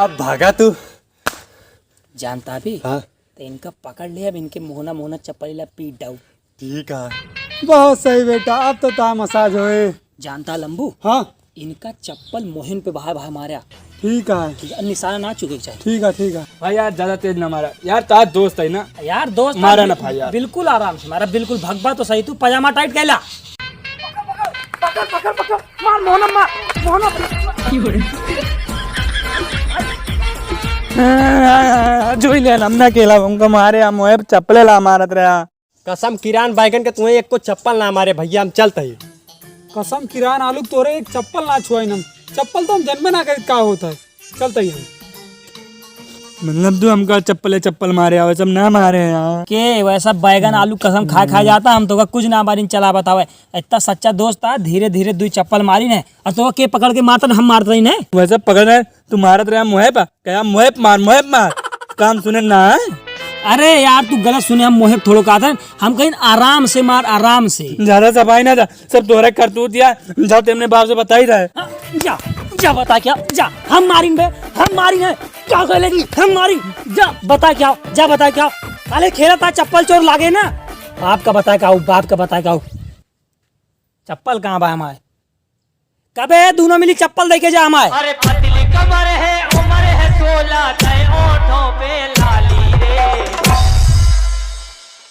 अब भागा तू जानता भी हाँ तो इनका पकड़ ले, अब इनके मोहना मोहना चप्पल पीट डाउ। ठीक है। बहुत सही बेटा, अब तो ता मसाज होए। जानता लंबू, हाँ इनका चप्पल मोहन पे बाहर बाहर मारा। ठीक है निशाना ना चुके चाहिए। ठीक है ठीक है। भाई यार ज्यादा तेज ना मारा यार, ताज दोस्त है ना यार दोस्त मारा ना भाई यार। बिल्कुल आराम से मारा, बिल्कुल भगवा तो सही। तू पजामा टाइट कैला पकड़ पकड़ पकड़ मार मोहना, मार मोहना। जोई ले हमना केला हमको मारे, हम मोए चप्पले ला मारत रहा। कसम किरान बैगन के तुम्हें एक को चप्पल ना मारे भैया, हम चलते ही। कसम किरान आलू तोरे एक चप्पल ना छुआई हम। चप्पल तो हम जन्मे ना कर का होता है। चलते ही हम। मतलब तू हमका चप्पल मारे आवे, सब ना मारे यार। के वैसा बैगन आलू कसम खा जाता, हम तो कुछ ना मारी चला बतावे। इतना सच्चा दोस्त था, धीरे धीरे दो चप्पल मारी ने और तो के पकड़ के मारता, हम मारते ही नहीं। वैसे पकड़ रहे तू मारत रहा मोहेब, क्या मोहेब मार काम सुने ना है। अरे यार तू गलत सुने, हम मोहे थोड़ा कहा था, हम कहीं आराम से मार, आराम से। ज्यादा सफाई ना था, सब तोहरा करतूत दिया जाओ, तेमने बाप से बता ही रहा है। जा जा बता क्या, जा हम मारिन बे, हम मारिन है क्या कर लेगी, हम मारिन। जा बता क्या, जा बता क्या। अरे खेला था चप्पल चोर लागे ना। बाप का बता क्या, बाप का बता क्या। चप्पल कहाँ बा हमारे, कबे दोनों मिली चप्पल देके जा हमारे। अरे पतली कमर है, उम्र है 16, तय ओठों पे लाली रे,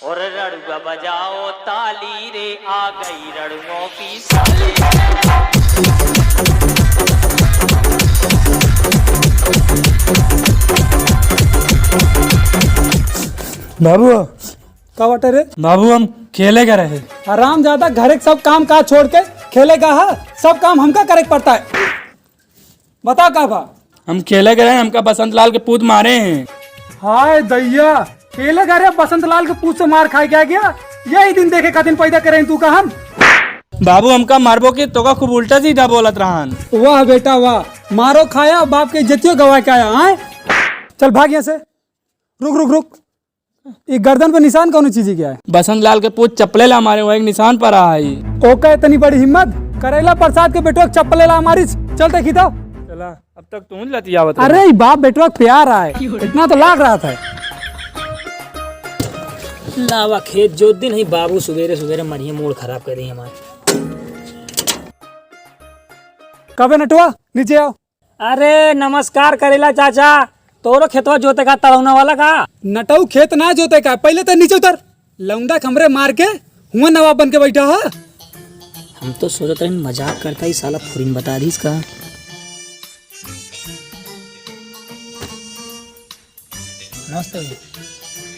और रड़ुआ बजाओ ताली रे, आ गई रड़ुओं की साली। बाबू का बटे रे? बाबू हम खेले कर रहे। आराम ज्यादा घरे के सब काम काज छोड़ के खेलेगा है, सब काम हमका करे पड़ता है। बता का बा? हम खेले कर रहे, हमका बसंत लाल के पूत मारे हैं। हाय दैया, खेले घरे बसंत लाल के पूछ से मार खाए क्या गया? यही दिन देखे का दिन पैदा करें तू का हम। बाबू हमका मारबो के तो का खूब उल्टा सीधा बोलत रहन। वाह बेटा वाह, मारो खाया बाप के इज्जतियों गवा के आया है। चल भाग यहाँ से। रुक रुक रुक, ये गर्दन पे निशान कौन चीज क्या है? बसंत लाल के पूत चप्पले ला मारे, वो एक निशान पर आई। ओके, इतनी बड़ी हिम्मत, करेला प्रसाद के बेटो चप्पल ला मारी। चलते खींचो। चला अब तक तू लतिया बता। अरे बाप बेटो प्यार आए, इतना तो लाग रहा था। लावा खेत जो दिन ही बाबू सवेरे सवेरे मरिए मूड खराब कर दी हमारे। कबे नटुआ नीचे आओ। अरे नमस्कार करेला चाचा, तोरो खेतवा जोते का तड़ौना वाला का। नटऊ खेत ना जोते का, पहले तो नीचे उतर। लौंडा खमरे मार के हुआ नवाब बन के बैठा है। हम तो सोचते रहे मजाक करता ही, साला फुरिन बता दी इसका। नमस्ते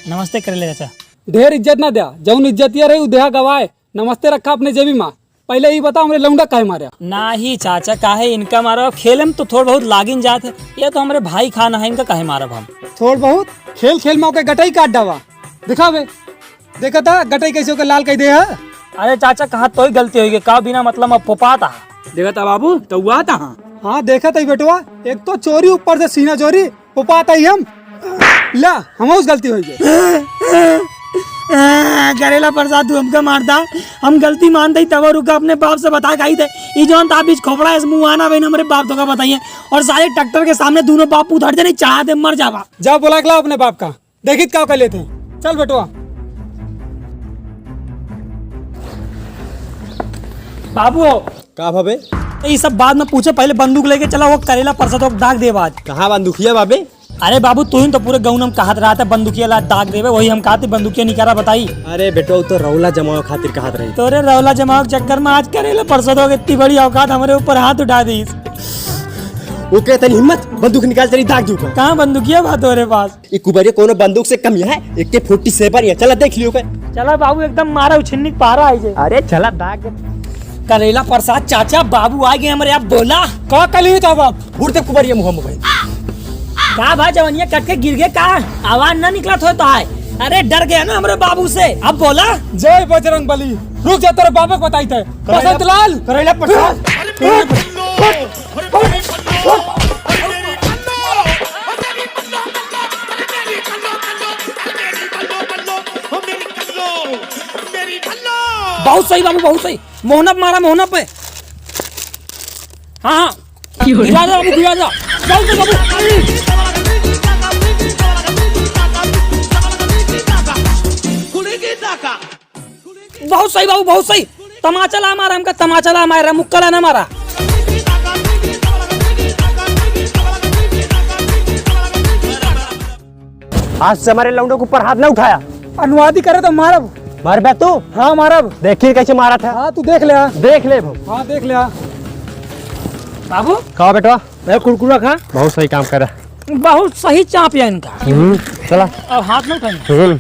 नमस्ते करेला चाचा। ढेर इज्जत ना दिया, जौन इज्जतिया रही उदेहा गवाए। नमस्ते रखा अपने जेबी में। पहले ही बता हमरे लौंडा काहे मारा? ना ही चाचा, काहे इनका मारा? खेले में तो थोड़ा बहुत लागिन जात है, ये तो हमारे भाई खाना है, इनका काहे मारा हम? थोड़ बहुत खेल खेल में ओके गटई काट डावा। दिखावे देखा था गटई कैसे ओके लाल कह दे है। अरे चाचा कहा तो ही गलती होगी का, बिना मतलब अब पोपाता। देखा था बाबू तो हुआ था। हाँ देखा था बेटुआ, एक तो चोरी ऊपर से सीना चोरी पोपाता ही हम। ला हम उस गलती हो गई। करेला प्रसाद तू हमका मारता, हम गलती मानते तब रुका अपने बाप से बता गई थे। ई जोन ताबीज खोपड़ा इस मुंह आना बहन हमारे बाप तो का बताइए, और सारे ट्रैक्टर के सामने दोनों बाप उधर नहीं चाहते मर जावा। जा बुला के लाओ अपने बाप का, देखित क्या कर लेते हैं। चल बेटुआ। बाबू का भाबे? ये सब बाद में पूछे, पहले बंदूक लेके चला वो करेला प्रसाद को दाग दे आज। कहाँ बंदूकिया बाबे? अरे बाबू तू ही तो पूरे गाँव में कहत रहा था बंदूकिया ला दाग देवे, वही हम कहते बंदूकिया निकारा बताई। अरे बेटो तो रौला जमाओ खातिर कहत रही। तोरे रौला जमाओ के चक्कर में आज करेला प्रसाद हो इतनी बड़ी औकात हमारे ऊपर हाथ उठा दी। ओके तनी हिम्मत, बंदूक निकाल तेरी दाग दूं। कहाँ बंदूकिया बात तोरे पास? ये कुबरिया कोनो बंदूक से कम है, एक के 47 है। चला देख लियो के। चला बाबू एकदम मारा उछन्नी पारा आई जे। अरे चला दाग। करेला प्रसाद चाचा बाबू आ गए हमारे। आप बोला का कली था बाप? उड़ते कुबरिया मुँह में का भाई जवनिया कट के गिर गए का, आवाज ना निकला तो है। अरे डर गया ना हमारे बाबू से। अब बोला जय बजरंग बली। रुक जा, तेरे बाबा को बताई थे। बसंत लाल करेला प्रसाद। बहुत सही बाबू बहुत सही, मोहनप मारा मोहनप पे। हाँ हाँ गिरा जा बाबू गिरा जा। जल्दी बाबू। बहुत सही बाबू, बहुत सही। तमाचा ला मारा हमका, तमाचा ला मारा, मुक्का ला ना मारा। आज से हमारे लौंडों के ऊपर हाथ न उठाया। अनुवादी करे तो मारब। मार बे तू। हाँ मारब। देखिए कैसे मारा था। हाँ तू देख ले। देख ले भाऊ। हाँ देख ले। बाबू खाओ बेटा। मैं कुरकुरा खा। बहुत सही काम कर रहा। बहुत सही चाप है इनका। चला। अब हाथ में उठाएंगे।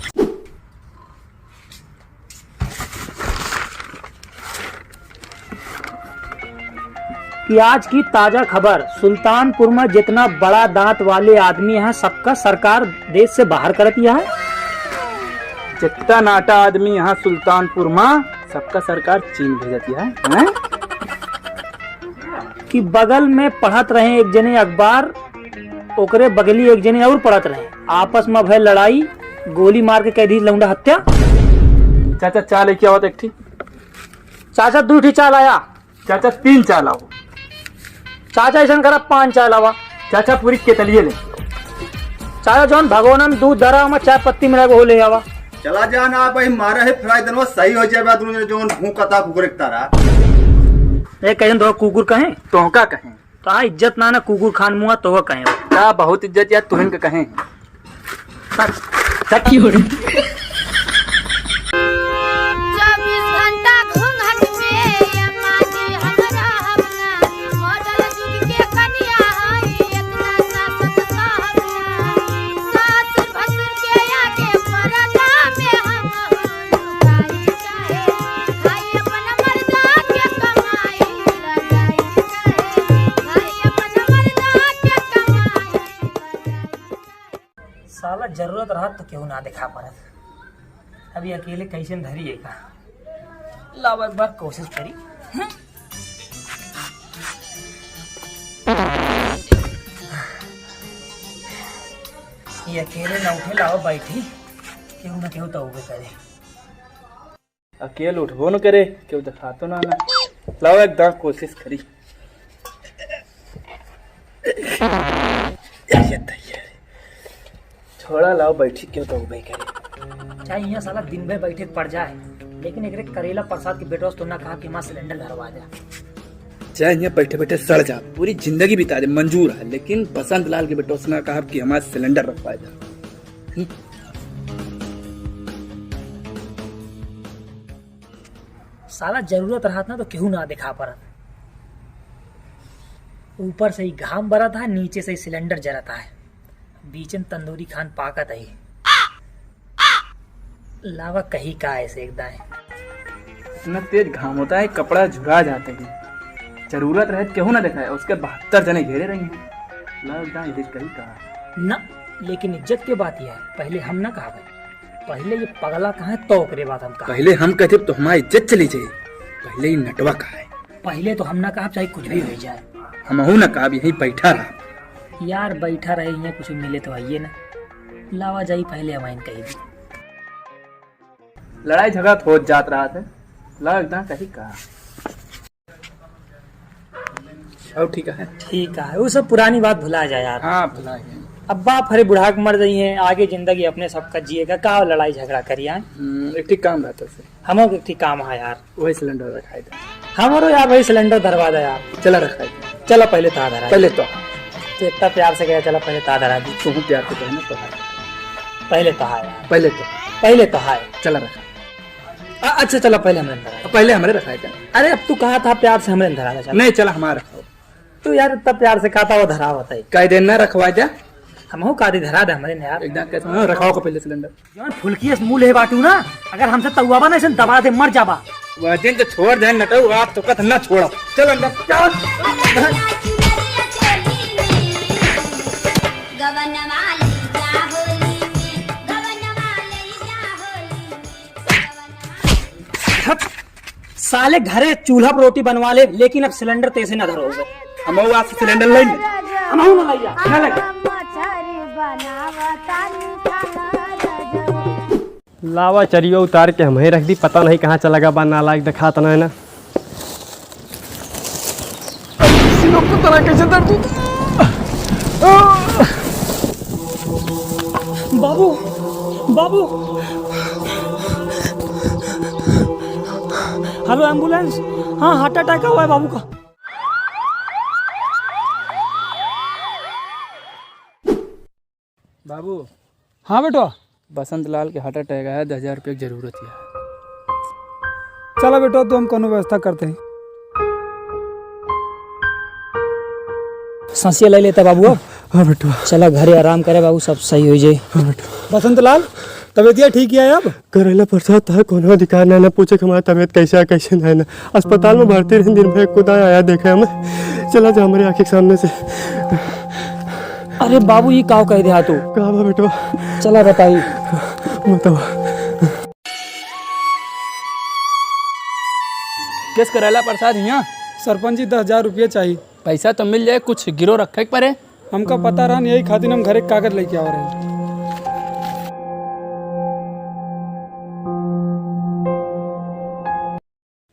कि आज की ताजा खबर, सुल्तानपुर में जितना बड़ा दांत वाले आदमी है सबका सरकार देश से बाहर कर दिया है। जितना नाटा आदमी यहाँ सुल्तानपुर में सबका सरकार चीन भेजती है। कि बगल में पढ़त रहे एक जने अखबार, ओकरे बगली एक जने और पढ़त रहे, आपस में भय लड़ाई, गोली मार के कह दी लौंडा हत्या। चाचा चाय लेके आओ एक। चाचा 2 ठी चाय लाया। चाचा 3 चाय लाओ। चाचा ऐसा करा 5 चाय लावा। चाचा पूरी केतलिए ले। चाचा जौन भगोना में दूध धरा में चाय पत्ती मिला के हो ले आवा। चला जाना भाई मारा है फ्राई दनवा सही हो जाए बाद में जो भूखता कुकुरता रहा। एक कहें तो कुकुर कहें तो का कहें ता इज्जत ना कुकुर खान मुआ तो कहें का बहुत इज्जत या तुहन का कहें। सच्ची हो रही। 24 घंटा घूंघट में ये माटी हमरा हमना मॉडल जुग के कन्या हई इतना सासत साहबना सासुर भसुर के आगे परदा में हम लुकाई चाहे खाई अपन मर्दा के कमाई लगाई चाहे खाई अपन मर्दा के कमाई। साला जरूरत रहा तो क्यों ना दिखा पारत। अभी अकेले कैसे धरिएगा। लाओ एक बार कोशिश करी। ये अकेले ना उठे, लाओ बैठी, क्यों ना क्यों तो उगे करे। अकेले उठबो न करे क्यों दिखा तो ना ना। लाओ एकदम कोशिश करी। छोड़ा लाओ बैठी क्यों तो उगे करे। चाहे यहाँ साला दिन भर बैठे पड़ जाए, लेकिन एक करेला प्रसाद के बेटोस तो ना कहा कि माँ सिलेंडर धरवा जा। चाहे यहाँ बैठे बैठे सड़ जा, पूरी जिंदगी बिता दे मंजूर है, लेकिन बसंत लाल के बेटों से ना कहा कि हमारा सिलेंडर रखवा जा। साला जरूरत रहा ना तो क्यों ना दिखा पारत। ऊपर से ही घाम बरत है, नीचे से ही सिलेंडर जरता है, बीच में तंदूरी खान पाकत है। लावा कहीं का ऐसे एकदम इतना तेज घाम होता है कपड़ा झुरा जाते हैं। जरूरत रहे क्यों ना दिखाए, उसके 72 जने घेरे रही हैं। लॉकडाउन इधर कहीं कहा ना, लेकिन इज्जत की बात यह है, पहले हम ना कहा भाई, पहले ये पगला कहा है तो ओकरे बात हम कहा। पहले हम कहते तो हमारी इज्जत चली जाए। पहले ही नटवा कहा है। पहले तो हम ना कहा चाहे कुछ भी हो जाए। हम ना कहा यही बैठा रहा। यार बैठा रहे यहाँ कुछ मिले तो आइए ना। लावा जाई पहले हमारे कहीं भी। लड़ाई झगड़ा हो जात रहा था। लॉकडाउन कहीं कहा अब ठीक है। ठीक है, वो सब पुरानी बात भुला जाए यार। हाँ भुला गए। अब बाप हरे बुढ़ा के मर गई है, आगे जिंदगी अपने सबका जिएगा, का लड़ाई झगड़ा करिए। एक ठीक काम रहता से हमो के ठीक काम है यार। वही सिलेंडर रखाई था। हमारो यार भाई सिलेंडर धरवा दे यार। चला रखाई था। चलो पहले ता धरा। पहले तो तो इतना प्यार से गया, चलो पहले ता धरा दी। तुम प्यार से कहना तो है। पहले तो है यार, पहले तो पहले तो है। चला रखा। अच्छा चलो पहले हमने धरा। पहले हमारे रखाई था। अरे अब तू कहा था प्यार से हमने धरा था। नहीं चला हमारा रखो। तू यार इतना प्यार से कहा था वो धरा होता है। कई दिन ना रखवा जा। हम कादी धरा दे हमारे ने यार। एकदम कैसे रखाओ को पहले सिलेंडर। यार फुलकी मूल है बाटू ना, अगर हमसे तउआबा ना इसे दबा दे मर जाबा। वह दिन तो छोड़ दे नटो, आप तो कत ना छोड़ो। चल अंदर चल। साले घरे चूल्हा पर रोटी बनवा ले, लेकिन अब सिलेंडर तेसे न धरोगे। हम आज से सिलेंडर ले ले। हम ना लइया ना लगे। लावा चरियो उतार के हमें रख दी। पता नहीं कहाँ चला गया। नालायक दिखा तना है ना। लोग को तरह कैसे दर्द होता। बाबू बाबू हेलो एम्बुलेंस। हाँ हार्ट अटैक हुआ है बाबू का। बाबू हाँ बेटो, बसंत लाल के हार्ट अटैक आया, 10,000 रुपये की जरूरत है। चलो बेटो तो हम कोनो व्यवस्था करते हैं। सांसिया ले लेता बाबू अब। हाँ बेटो। चला घरे आराम करे बाबू, सब सही हो जाए। हाँ बेटो। बसंत लाल तबीयत ठीक है अब? करेला प्रसाद था, कोनो अधिकार ना पूछे कि हमारा तबीयत कैसे है कैसे नहीं ना। अस्पताल में भर्ती रहे, दिन भर खुदा आया देखे हमें। चला जा हमारे आँख के सामने से। अरे बाबू ये काव कह दिया तू? कहा बा बेटो? चला बताइए। बताओ। किस करेला प्रसाद यहाँ? सरपंच जी 10,000 रुपये चाहिए। पैसा तो मिल जाए, कुछ गिरो रखे पड़े। हमका पता रहा, यही खातिर हम घर एक कागज लेके आ रहे हैं।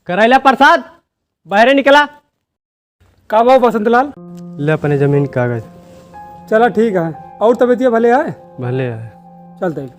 करेला प्रसाद बाहर निकला। का भाव बसंत लाल? ले अपने जमीन कागज। चला ठीक है। और तबीयत भले है? भले है। चलते हैं।